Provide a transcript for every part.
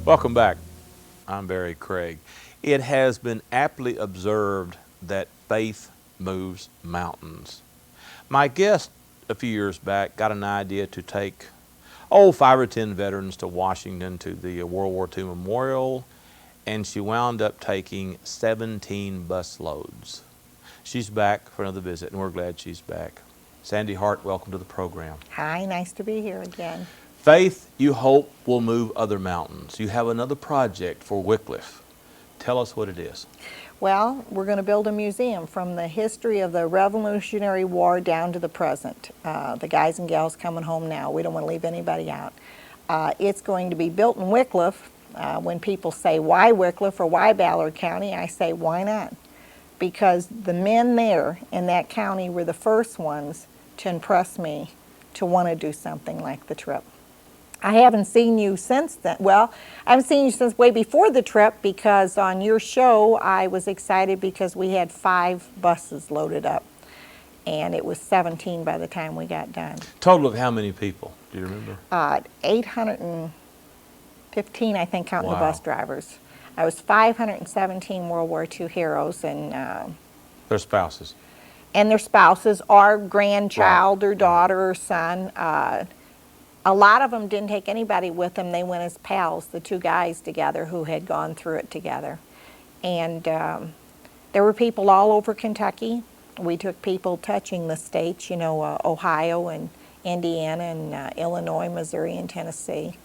Welcome back. I'm Barry Craig. It has been aptly observed that faith moves mountains. My guest a few years back got an idea to take 5 or 10 veterans to Washington to the World War II Memorial, and she wound up taking 17 busloads. She's back for another visit, and we're glad she's back. Sandy Hart, welcome to the program. Hi, nice to be here again. Faith, you hope, will move other mountains. You have another project for Wycliffe. Tell us what it is. Well, we're going to build a museum from the history of the Revolutionary War down to the present. The guys and gals coming home now. We don't want to leave anybody out. It's going to be built in Wycliffe. When people say, why Wycliffe or why Ballard County, I say, why not? Because the men there in that county were the first ones to impress me to want to do something like the trip. I haven't seen you since then. Well, I haven't seen you since way before the trip, because on your show I was excited because we had 5 buses loaded up, and it was 17 by the time we got done. Total of how many people? Do you remember? 815, I think, counting the Wow. bus drivers. I was 517 World War II heroes and Their spouses. their spouses, or grandchild, or daughter, or son. A lot of them didn't take anybody with them. They went as pals, the 2 guys together who had gone through it together. And there were people all over Kentucky. We took people touching the states, Ohio and Indiana and Illinois, Missouri, and Tennessee.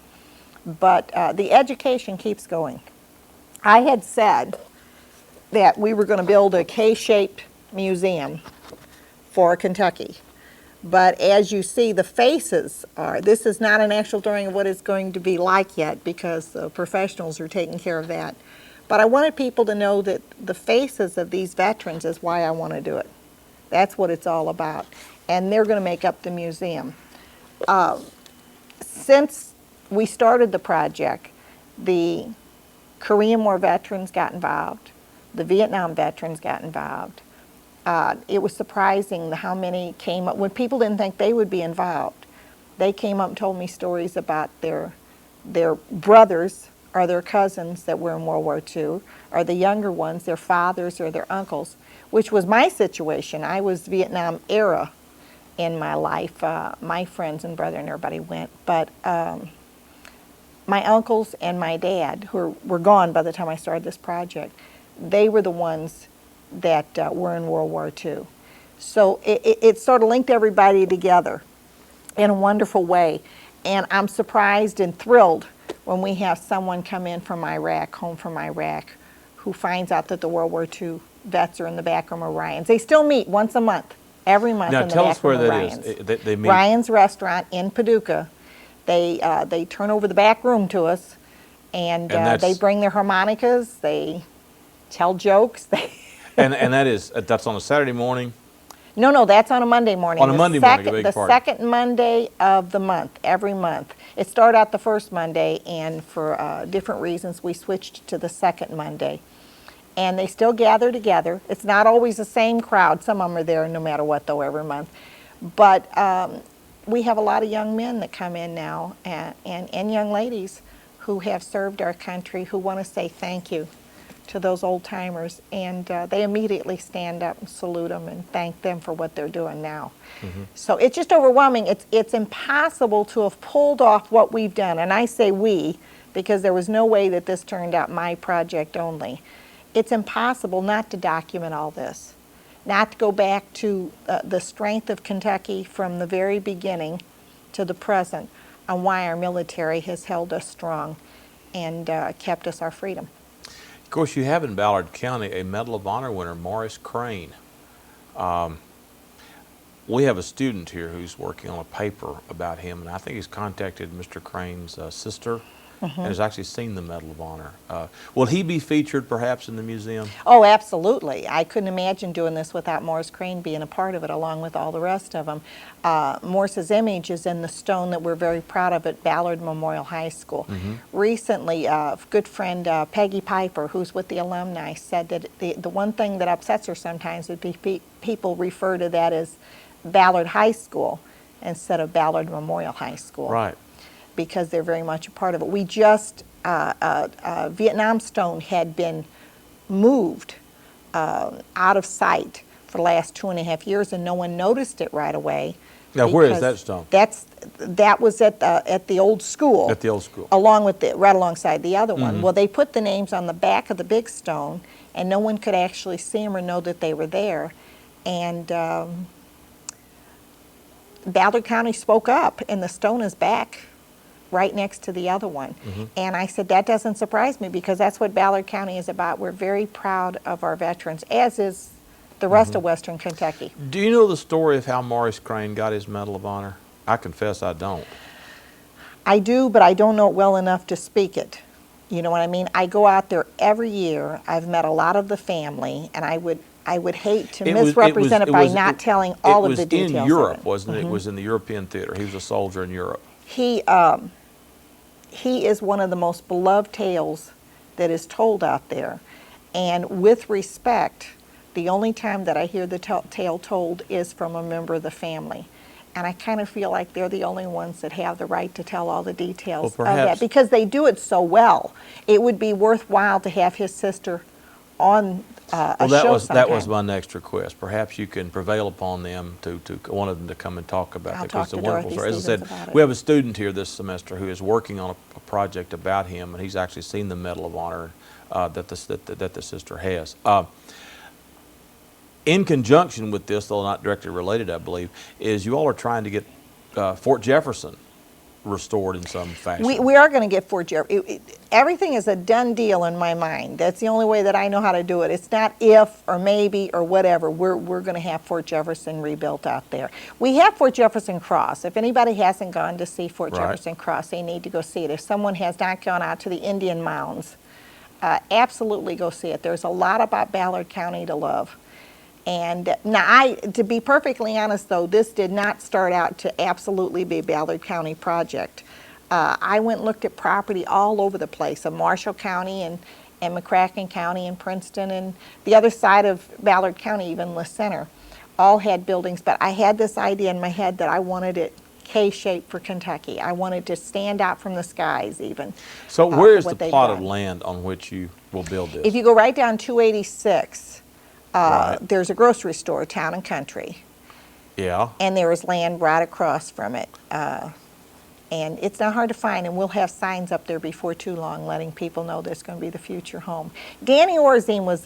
But the education keeps going. I had said that we were going to build a K-shaped museum for Kentucky. But as you see, the faces are, this is not an actual drawing of what it's going to be like yet, because the professionals are taking care of that. But I wanted people to know that the faces of these veterans is why I want to do it. That's what it's all about. And they're going to make up the museum. Since we started the project, the Korean War veterans got involved. The Vietnam veterans got involved. It was surprising how many came up when people didn't think they would be involved. They came up and told me stories about their brothers or their cousins that were in World War II, or the younger ones, their fathers or their uncles, which was my situation. I was Vietnam era in my life. My friends and brother and everybody went, but my uncles and my dad, who were gone by the time I started this project, they were the ones that were in World War II. So it sort of linked everybody together in a wonderful way. And I'm surprised and thrilled when we have someone come in from Iraq, home from Iraq, who finds out that the World War II vets are in the back room of Ryan's. They still meet once a month, every month Now in the tell back us where room of that Ryan's. is. They meet. Ryan's Restaurant in Paducah. They turn over the back room to us, and they bring their harmonicas, they tell jokes. and that's on a Saturday morning. No, that's on a Monday morning. On a Monday morning, I beg your pardon. The second Monday of the month, every month. It started out the first Monday, and for different reasons, we switched to the second Monday. And they still gather together. It's not always the same crowd. Some of them are there no matter what, though, every month. But we have a lot of young men that come in now, and young ladies who have served our country, who want to say thank you to those old timers, and they immediately stand up and salute them and thank them for what they're doing now. Mm-hmm. So it's just overwhelming. It's impossible to have pulled off what we've done, and I say we because there was no way that this turned out my project only. It's impossible not to document all this, not to go back to the strength of Kentucky from the very beginning to the present, on why our military has held us strong and kept us our freedom. Of course, you have in Ballard County a Medal of Honor winner, Morris Crane. We have a student here who's working on a paper about him, and I think he's contacted Mr. Crane's sister and has actually seen the Medal of Honor. Will he be featured perhaps in the museum? Oh, absolutely. I couldn't imagine doing this without Morris Crane being a part of it, along with all the rest of them. Morris's image is in the stone that we're very proud of at Ballard Memorial High School. Recently, a good friend, Peggy Piper, who's with the alumni, said that the one thing that upsets her sometimes would be people refer to that as Ballard High School instead of Ballard Memorial High School. Right. because they're very much a part of it. We just, Vietnam Stone had been moved out of sight for the last 2.5 years, and no one noticed it right away. Now, where is that stone? That was at the old school. At the old school. Along with right alongside the other one. Mm-hmm. Well, they put the names on the back of the big stone, and no one could actually see them or know that they were there. And Ballard County spoke up, and the stone is back right next to the other one. Mm-hmm. And I said, that doesn't surprise me, because that's what Ballard County is about. We're very proud of our veterans, as is the rest of Western Kentucky. Do you know the story of how Maurice Crane got his Medal of Honor? I confess I don't. I do, but I don't know it well enough to speak it. You know what I mean? I go out there every year. I've met a lot of the family, and I would hate to misrepresent it by not telling all of the details. It was in Europe, of it. wasn't it? It was in the European theater. He was a soldier in Europe. He is one of the most beloved tales that is told out there. And with respect, the only time that I hear the tale told is from a member of the family. And I kind of feel like they're the only ones that have the right to tell all the details of that, because they do it so well. It would be worthwhile to have his sister on a show sometime. That was my next request. Perhaps you can prevail upon them to one of them to come and talk about it. Talk to Dorothy As I Stevens said, about it. we have a student here this semester who is working on a project about him, and he's actually seen the Medal of Honor that the sister has. In conjunction with this, though not directly related, I believe, is you all are trying to get Fort Jefferson restored in some fashion. We are going to get Fort Jefferson. Everything is a done deal in my mind. That's the only way that I know how to do it. It's not if or maybe or whatever. We're going to have Fort Jefferson rebuilt out there. We have Fort Jefferson Cross. If anybody hasn't gone to see Fort Jefferson Cross, they need to go see it. If someone has not gone out to the Indian Mounds, absolutely go see it. There's a lot about Ballard County to love. And now, to be perfectly honest, though, this did not start out to absolutely be a Ballard County project. I went and looked at property all over the place, in Marshall County and McCracken County and Princeton, and the other side of Ballard County, even La Center, all had buildings. But I had this idea in my head that I wanted it K-shaped for Kentucky. I wanted to stand out from the skies, even. So where is the plot of land on which you will build this? If you go right down 286, there's a grocery store, Town and Country. Yeah. And there is land right across from it. And it's not hard to find, and we'll have signs up there before too long letting people know there's going to be the future home. Danny Orzine was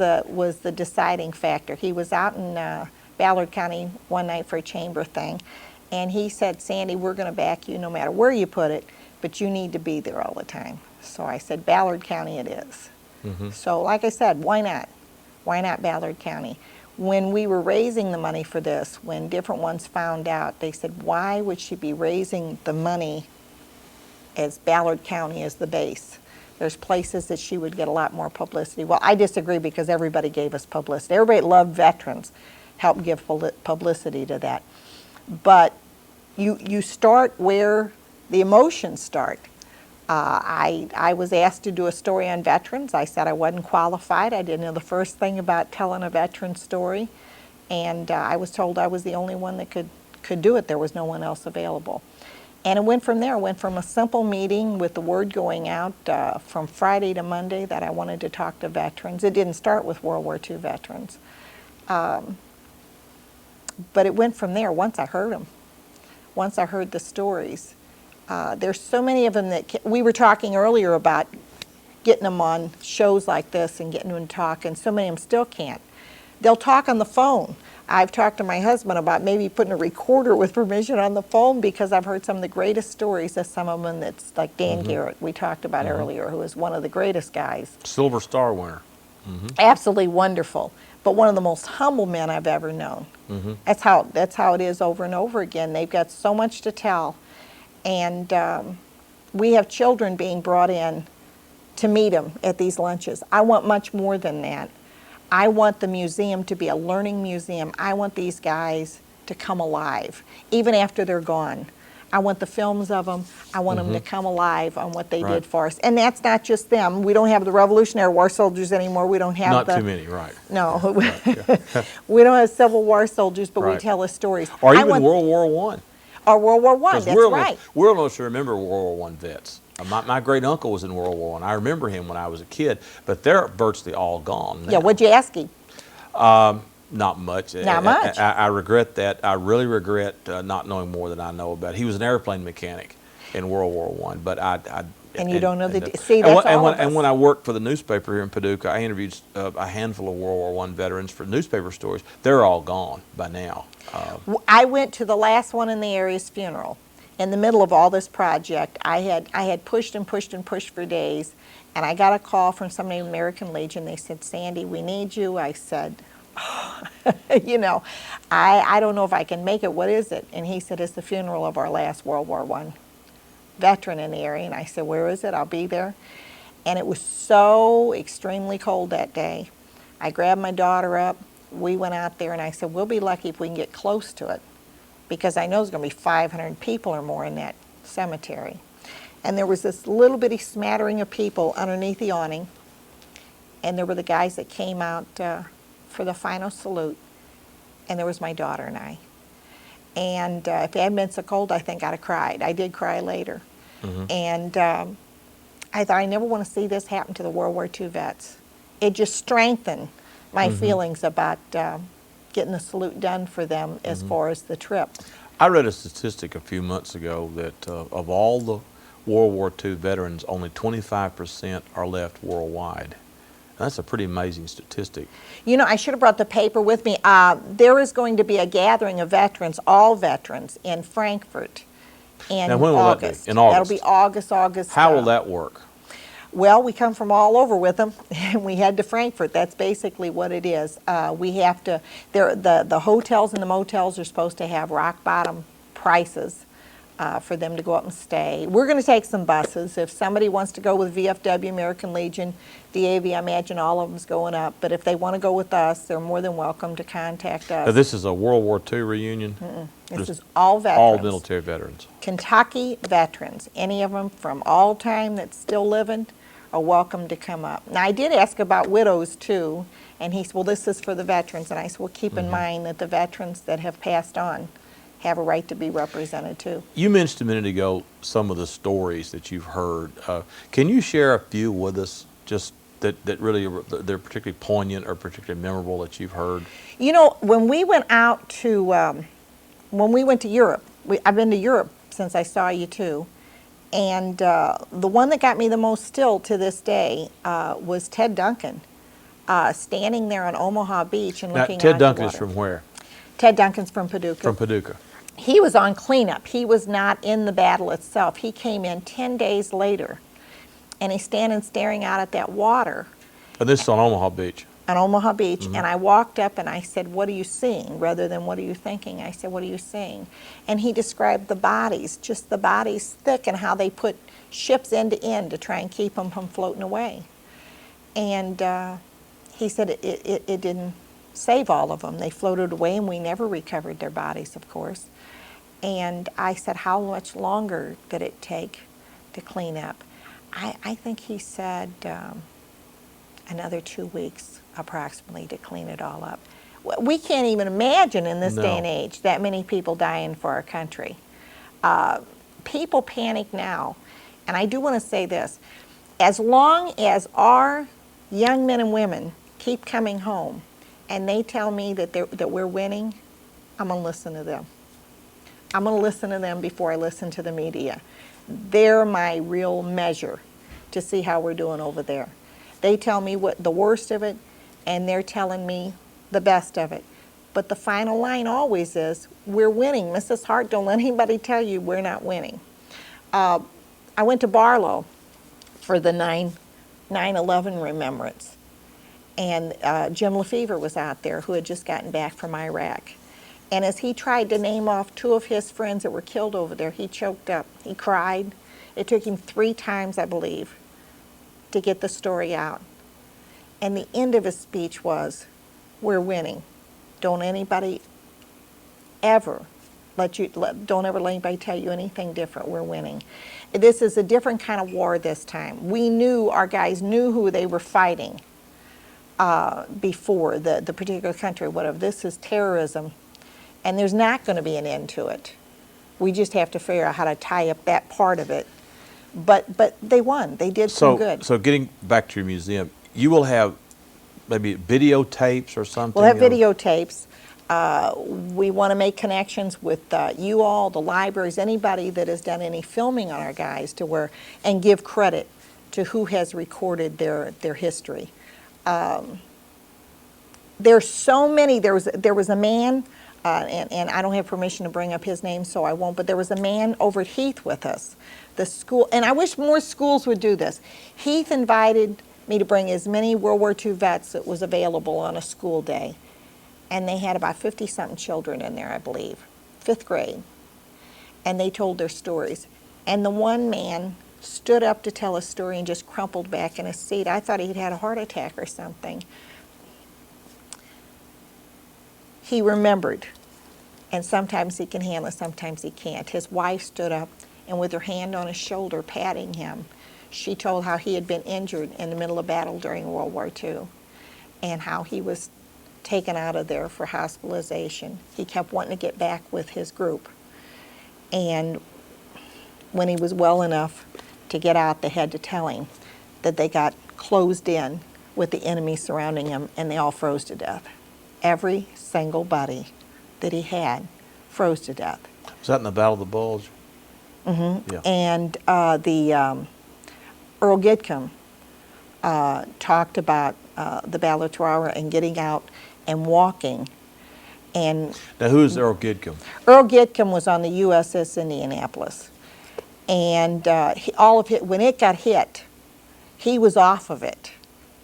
the deciding factor. He was out in Ballard County one night for a chamber thing, and he said, Sandy, we're going to back you no matter where you put it, but you need to be there all the time. So I said, Ballard County it is. Mm-hmm. So like I said, why not? Why not Ballard County? When we were raising the money for this, when different ones found out, they said, why would she be raising the money as Ballard County as the base? There's places that she would get a lot more publicity. Well, I disagree, because everybody gave us publicity. Everybody loved veterans, helped give publicity to that. But you start where the emotions start. I was asked to do a story on veterans. I said I wasn't qualified. I didn't know the first thing about telling a veteran story. And I was told I was the only one that could do it. There was no one else available. And it went from there. It went from a simple meeting with the word going out from Friday to Monday that I wanted to talk to veterans. It didn't start with World War II veterans. But it went from there once I heard them. Once I heard the stories. There's so many of them that we were talking earlier about getting them on shows like this and getting them to talk, and so many of them still can't. They'll talk on the phone. I've talked to my husband about maybe putting a recorder with permission on the phone, because I've heard some of the greatest stories of some of them. That's like Dan Garrett, we talked about earlier, who is one of the greatest guys. Silver Star winner. Absolutely wonderful, but one of the most humble men I've ever known. That's how it is over and over again. They've got so much to tell. And we have children being brought in to meet them at these lunches. I want much more than that. I want the museum to be a learning museum. I want these guys to come alive, even after they're gone. I want the films of them. I want them to come alive on what they did for us. And that's not just them. We don't have the Revolutionary War soldiers anymore. We don't have Not too many, right. No. Right, yeah. We don't have Civil War soldiers, but we tell the stories. Or even World War I. Or World War I, 'Cause that's right. we're almost to remember World War One vets. My great uncle was in World War One. I remember him when I was a kid, but they're virtually all gone now. Yeah, what'd you ask him? Not much. Not much. I regret that. I really regret not knowing more than I know about. He was an airplane mechanic in World War One, but And you don't know see, and that's when, all of us. and when I worked for the newspaper here in Paducah, I interviewed a handful of World War One veterans for newspaper stories. They're all gone by now. I went to the last one in the area's funeral. In the middle of all this project, I had pushed and pushed and pushed for days, and I got a call from somebody in American Legion. They said, "Sandy, we need you." I said, you know, I don't know if I can make it. What is it? And he said, "It's the funeral of our last World War I veteran in the area." And I said, "Where is it? I'll be there." And it was so extremely cold that day. I grabbed my daughter up. We went out there, and I said, "We'll be lucky if we can get close to it, because I know there's going to be 500 people or more in that cemetery." And there was this little bitty smattering of people underneath the awning, and there were the guys that came out for the final salute, and there was my daughter and I. And if it hadn't been so cold, I think I'd have cried. I did cry later. And I thought, I never want to see this happen to the World War II vets. It just strengthened my feelings about getting the salute done for them as far as the trip. I read a statistic a few months ago that of all the World War II veterans, only 25% are left worldwide. And that's a pretty amazing statistic. You know, I should have brought the paper with me. There is going to be a gathering of veterans, all veterans, in Frankfurt in Now, when will that be? August. In August? That'll be August. How will that work? Well, we come from all over with them, and we head to Frankfurt. That's basically what it is. We have to, the hotels and the motels are supposed to have rock bottom prices for them to go up and stay. We're going to take some buses. If somebody wants to go with VFW, American Legion, DAV, I imagine all of them's going up. But if they want to go with us, they're more than welcome to contact us. Now, this is a World War II reunion? This is all veterans. All military veterans. Kentucky veterans, any of them from all time that's still living, are welcome to come up. Now, I did ask about widows too, and he said, "Well, this is for the veterans." And I said, "Well, keep in mind that the veterans that have passed on have a right to be represented too." You mentioned a minute ago some of the stories that you've heard. Can you share a few with us, just that really they're particularly poignant or particularly memorable that you've heard? You know, when we went out to, when we went to Europe, I've been to Europe since I saw you too, and the one that got me the most still to this day was Ted Duncan, standing there on Omaha Beach and looking out Ted the Duncan water. is from where? Ted Duncan's from Paducah. From Paducah. He was on cleanup. He was not in the battle itself. He came in 10 days later, and he's standing staring out at that water And this is on Omaha Beach. on Omaha Beach, and I walked up and I said, "What are you seeing?" rather than "What are you thinking?" I said, "What are you seeing?" And he described the bodies, just the bodies thick, and how they put ships end to end to try and keep them from floating away. And he said it didn't save all of them. They floated away, and we never recovered their bodies, of course. And I said, "How much longer did it take to clean up?" I think he said another 2 weeks approximately to clean it all up. We can't even imagine in this day and age that many people dying for our country. People panic now. And I do want to say this. As long as our young men and women keep coming home and they tell me that we're winning, I'm going to listen to them. I'm going to listen to them before I listen to the media. They're my real measure to see how we're doing over there. They tell me what the worst of it, and they're telling me the best of it. But the final line always is, "We're winning." Mrs. Hart, don't let anybody tell you we're not winning. I went to Barlow for the 9/11 remembrance, and Jim Lefevre was out there, who had just gotten back from Iraq. And as he tried to name off 2 of his friends that were killed over there, he choked up. He cried. It took him 3 times, I believe, to get the story out. And the end of his speech was, "We're winning. Don't anybody ever don't ever let anybody tell you anything different. We're winning." This is a different kind of war this time. Our guys knew who they were fighting before, the particular country, whatever. This is terrorism, and there's not going to be an end to it. We just have to figure out how to tie up that part of it. But they won. They did some good. So getting back to your museum, you will have maybe videotapes or something? We'll have of- videotapes. We want to make connections with you all, the libraries, anybody that has done any filming on our guys and give credit to who has recorded their history. There's so many. There was a man, and I don't have permission to bring up his name, so I won't, but there was a man over at Heath with us. The school, and I wish more schools would do this. Heath invited me to bring as many World War II vets that was available on a school day. And they had about 50-something children in there, I believe, 5th grade. And they told their stories. And the one man stood up to tell a story and just crumpled back in his seat. I thought he'd had a heart attack or something. He remembered. And sometimes he can handle it, sometimes he can't. His wife stood up, and with her hand on his shoulder, patting him, she told how he had been injured in the middle of battle during World War II and how he was taken out of there for hospitalization. He kept wanting to get back with his group. And when he was well enough to get out, they had to tell him that they got closed in with the enemy surrounding him, and they all froze to death. Every single buddy that he had froze to death. Was that in the Battle of the Bulge? Mm-hmm. Yeah. And Earl Gidcombe talked about the Battle of Tarawa and getting out and walking. And Now, who is Earl Gidcombe? Earl Gidcombe was on the USS Indianapolis. And when it got hit, he was off of it.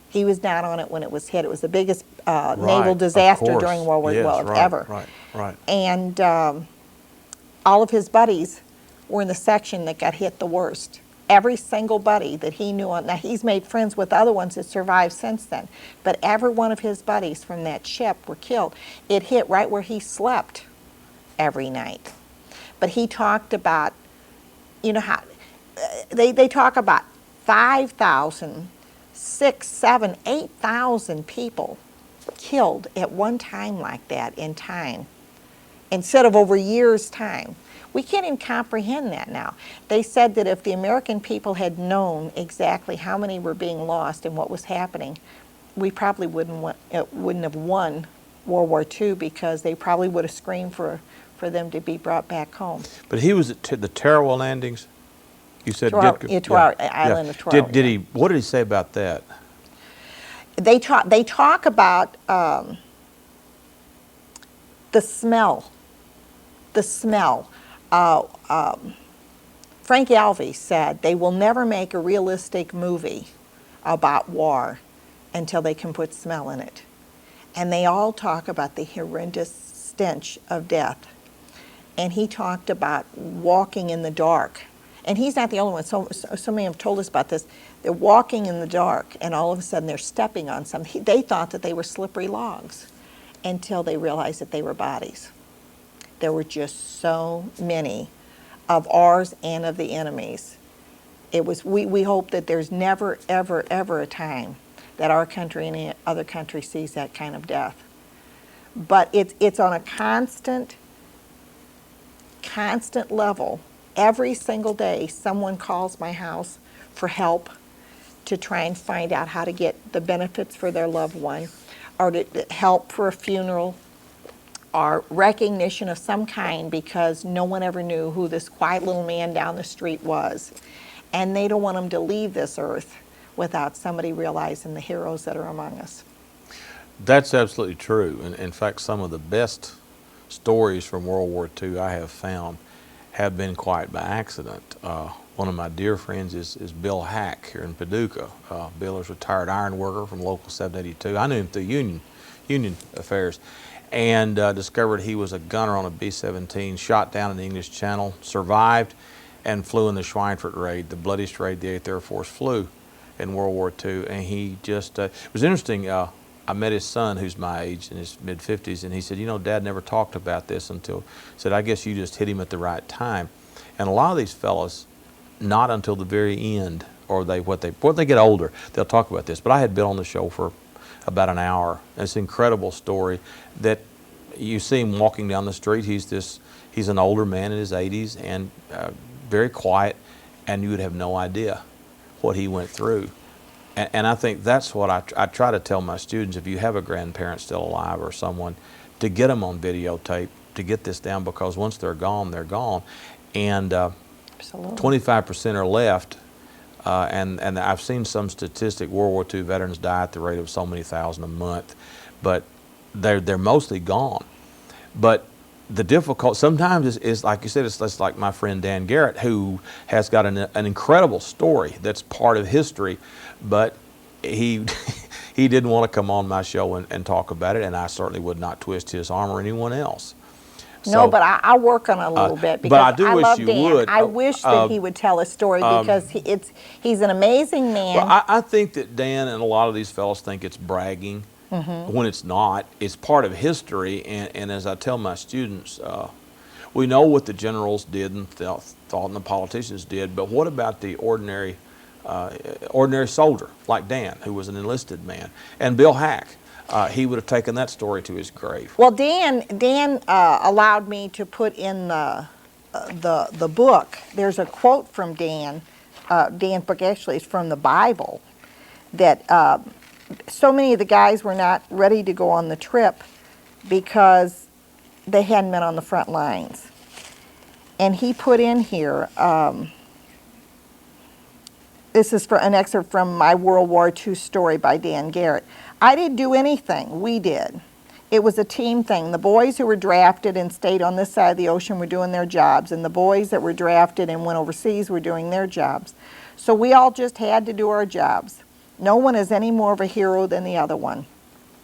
He was not on it when it was hit. It was the biggest naval disaster during World War I ever. Right. And all of his buddies were in the section that got hit the worst. Every single buddy that he knew now he's made friends with other ones that survived since then, but every one of his buddies from that ship were killed. It hit right where he slept every night. But he talked about, how they talk about 5,000, 6,000, 7,000, 8,000 people killed at one time like that in time, instead of over years' time. We can't even comprehend that now. They said that if the American people had known exactly how many were being lost and what was happening, we probably wouldn't have won World War II, because they probably would have screamed for them to be brought back home. But he was at the Tarawa landings? You said Island of Tarawa. Did he? What did he say about that? They talk about the smell. The smell. Frank Alvey said they will never make a realistic movie about war until they can put smell in it. And they all talk about the horrendous stench of death. And he talked about walking in the dark. And he's not the only one. So many have told us about this. They're walking in the dark, and all of a sudden they're stepping on something. They thought that they were slippery logs until they realized that they were bodies. There were just so many of ours and of the enemy's. We hope that there's never, ever, ever a time that our country and any other country sees that kind of death. But it's on a constant level. Every single day, someone calls my house for help to try and find out how to get the benefits for their loved one, or to help for a funeral, or recognition of some kind, because no one ever knew who this quiet little man down the street was. And they don't want him to leave this earth without somebody realizing the heroes that are among us. That's absolutely true. And in fact, some of the best stories from World War II I have found have been quite by accident. One of my dear friends is Bill Hack here in Paducah. Bill is a retired iron worker from Local 782. I knew him through Union affairs, and discovered he was a gunner on a B-17, shot down in the English Channel, survived, and flew in the Schweinfurt raid, the bloodiest raid the 8th Air Force flew in World War II. And he just, it was interesting, I met his son, who's my age, in his mid-50s, and he said, Dad never talked about this until, said, I guess you just hit him at the right time. And a lot of these fellas, not until the very end, or when they get older, they'll talk about this. But I had Bill on the show for about an hour. It's an incredible story that you see him walking down the street. He's He's an older man in his 80s and very quiet, and you would have no idea what he went through. And I think that's what I try to tell my students, if you have a grandparent still alive or someone, to get them on videotape, to get this down, because once they're gone, they're gone. And 25% are left, and I've seen some statistic, World War II veterans die at the rate of so many thousand a month, but they're mostly gone. But the difficult sometimes is like you said, it's like my friend Dan Garrett, who has got an incredible story that's part of history, but he he didn't want to come on my show and talk about it, and I certainly would not twist his arm or anyone else. No, but I work on it a little bit, because but I do wish love you Dan. would. I wish that he would tell a story, because he's an amazing man. Well, I think that Dan and a lot of these fellows think it's bragging. When it's not. It's part of history, and as I tell my students, we know what the generals did and thought and the politicians did, but what about the ordinary soldier like Dan, who was an enlisted man, and Bill Hack? He would have taken that story to his grave. Well, Dan allowed me to put in the book. There's a quote from Dan. Dan's book actually is from the Bible, that so many of the guys were not ready to go on the trip because they hadn't been on the front lines. And he put in here, this is for an excerpt from my World War II story by Dan Garrett. I didn't do anything, we did. It was a team thing. The boys who were drafted and stayed on this side of the ocean were doing their jobs, and the boys that were drafted and went overseas were doing their jobs. So we all just had to do our jobs. No one is any more of a hero than the other one.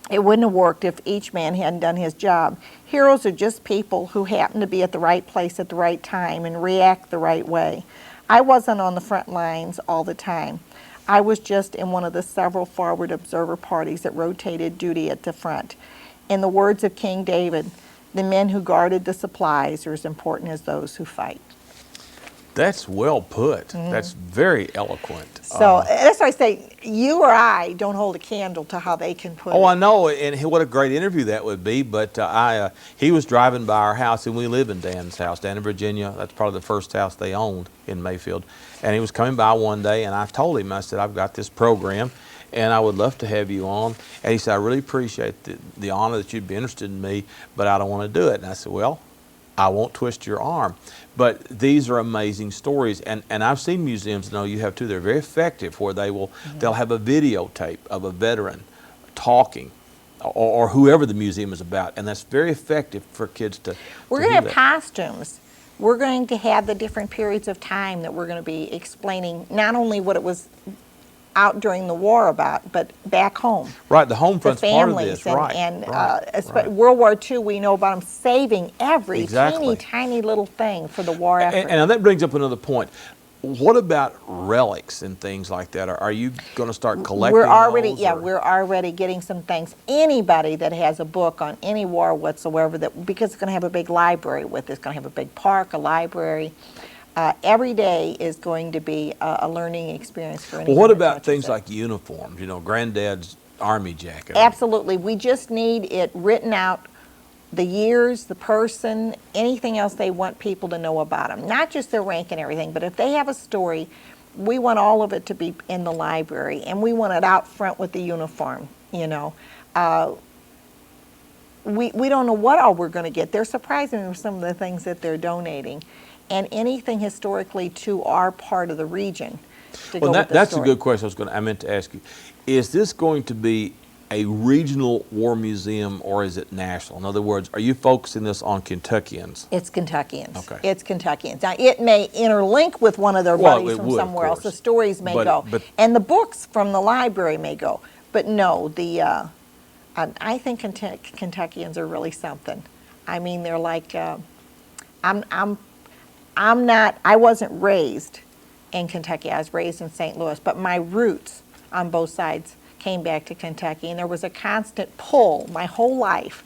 It wouldn't have worked if each man hadn't done his job. Heroes are just people who happen to be at the right place at the right time and react the right way. I wasn't on the front lines all the time. I was just in one of the several forward observer parties that rotated duty at the front. In the words of King David, the men who guarded the supplies are as important as those who fight. That's well put. That's very eloquent. So that's why I say, you or I don't hold a candle to how they can put it. Oh, I know, and what a great interview that would be. But he was driving by our house, and we live in Dan's house, Dan in Virginia. That's probably the first house they owned in Mayfield. And he was coming by one day, and I told him, I said, I've got this program, and I would love to have you on. And he said, I really appreciate the honor that you'd be interested in me, but I don't want to do it. And I said, well, I won't twist your arm. But these are amazing stories, and I've seen museums, I know you have too, they're very effective, where they'll have a videotape of a veteran talking, or whoever the museum is about, and that's very effective for kids to We're going to have costumes. We're going to have the different periods of time that we're going to be explaining, not only what it was out during the war about, but back home. Right, the home front's part of this, right. World War II, we know about them saving every teeny tiny little thing for the war effort. And that brings up another point. What about relics and things like that? Are you going to start collecting We're already, those, we're already getting some things. Anybody that has a book on any war whatsoever, because it's going to have a big library with it, it's going to have a big park, a library. Every day is going to be a learning experience for anyone. Well, what about things like uniforms? You know, Granddad's Army jacket. Absolutely. We just need it written out, the years, the person, anything else they want people to know about them. Not just their rank and everything, but if they have a story, we want all of it to be in the library, and we want it out front with the uniform, you know. We don't know what all we're going to get. They're surprising with some of the things that they're donating. And anything historically to our part of the region. Well, that's a good question I meant to ask you. Is this going to be a regional war museum, or is it national? In other words, are you focusing this on Kentuckians? It's Kentuckians. Okay. It's Kentuckians. Now, it may interlink with one of their buddies from somewhere else. The stories may go. And the books from the library may go. But no, I think Kentuckians are really something. I mean, they're like, I wasn't raised in Kentucky. I was raised in St. Louis, but my roots on both sides came back to Kentucky, and there was a constant pull my whole life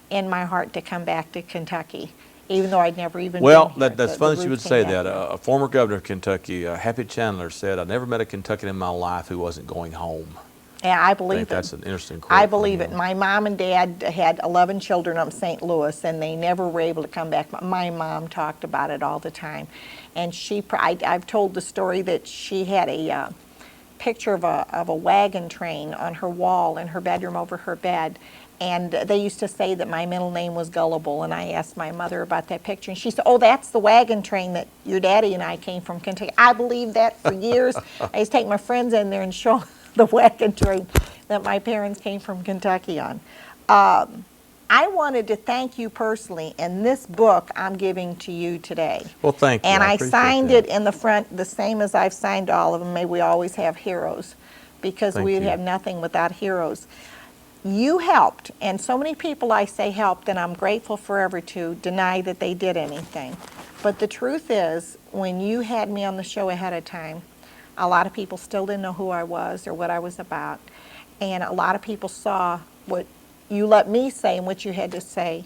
in my heart to come back to Kentucky, even though I'd never even been here. That's funny you would say that. A former governor of Kentucky, Happy Chandler, said, I never met a Kentuckian in my life who wasn't going home. And I I believe think it. that's an interesting quote. I from believe it. him. My mom and dad had 11 children up in St. Louis, and they never were able to come back. But my mom talked about it all the time. And I've told the story that she had a picture of a wagon train on her wall in her bedroom over her bed. And they used to say that my middle name was Gullible. And I asked my mother about that picture. And she said, oh, that's the wagon train that your daddy and I came from Kentucky. I believed that for years. I used to take my friends in there and show the wagon train that my parents came from Kentucky on. I wanted to thank you personally, and this book I'm giving to you today. Well, thank you. And I I appreciate signed that. it in the front the same as I've signed all of them. May we always have heroes, because Thank we'd you. have nothing without heroes. You helped, and so many people I say helped, and I'm grateful forever to deny that they did anything. But the truth is, when you had me on the show ahead of time, a lot of people still didn't know who I was or what I was about. And a lot of people saw what you let me say and what you had to say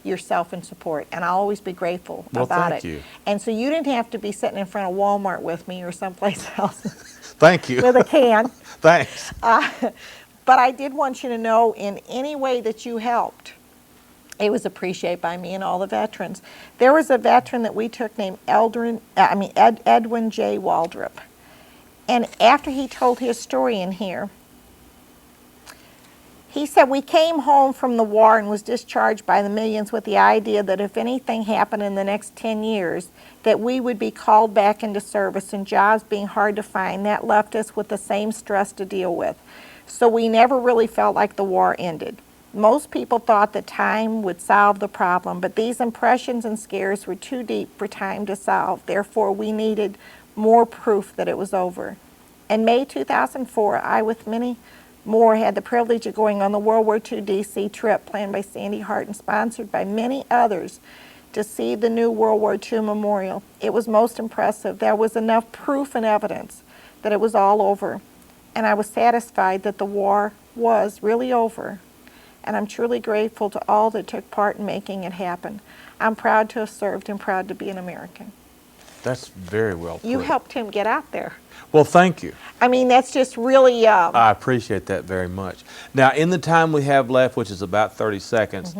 yourself in support. And I'll always be grateful Well, about thank it. you. And so you didn't have to be sitting in front of Walmart with me or someplace else Thank you. with a can. Thanks. But I did want you to know, in any way that you helped, it was appreciated by me and all the veterans. There was a veteran that we took named Edwin J. Waldrop. And after he told his story in here, he said, we came home from the war and was discharged by the millions with the idea that if anything happened in the next 10 years, that we would be called back into service, and jobs being hard to find, that left us with the same stress to deal with. So we never really felt like the war ended. Most people thought that time would solve the problem, but these impressions and scares were too deep for time to solve. Therefore, we needed more proof that it was over. In May 2004, I, with many more, had the privilege of going on the World War II D.C. trip planned by Sandy Hart and sponsored by many others to see the new World War II memorial. It was most impressive. There was enough proof and evidence that it was all over. And I was satisfied that the war was really over. And I'm truly grateful to all that took part in making it happen. I'm proud to have served and proud to be an American. That's very well put. You helped him get out there. Well, thank you. I mean, that's just really... I appreciate that very much. Now, in the time we have left, which is about 30 seconds,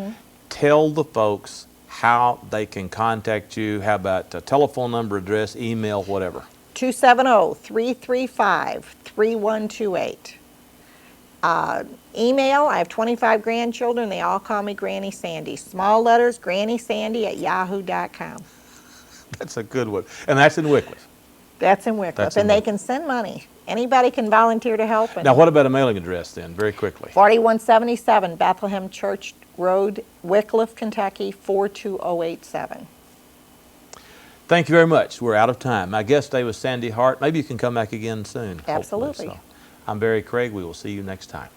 tell the folks how they can contact you. How about a telephone number, address, email, whatever? 270-335-3128. Email, I have 25 grandchildren. They all call me Granny Sandy. Small letters, grannysandy@yahoo.com. That's a good one. And that's in Wycliffe. That's in Wycliffe. That's in And they Wycliffe. can send money. Anybody can volunteer to help. And Now, what about a mailing address then, very quickly? 4177 Bethlehem Church Road, Wycliffe, Kentucky, 42087. Thank you very much. We're out of time. My guest today was Sandy Hart. Maybe you can come back again soon. hopefully Absolutely. so. I'm Barry Craig. We will see you next time.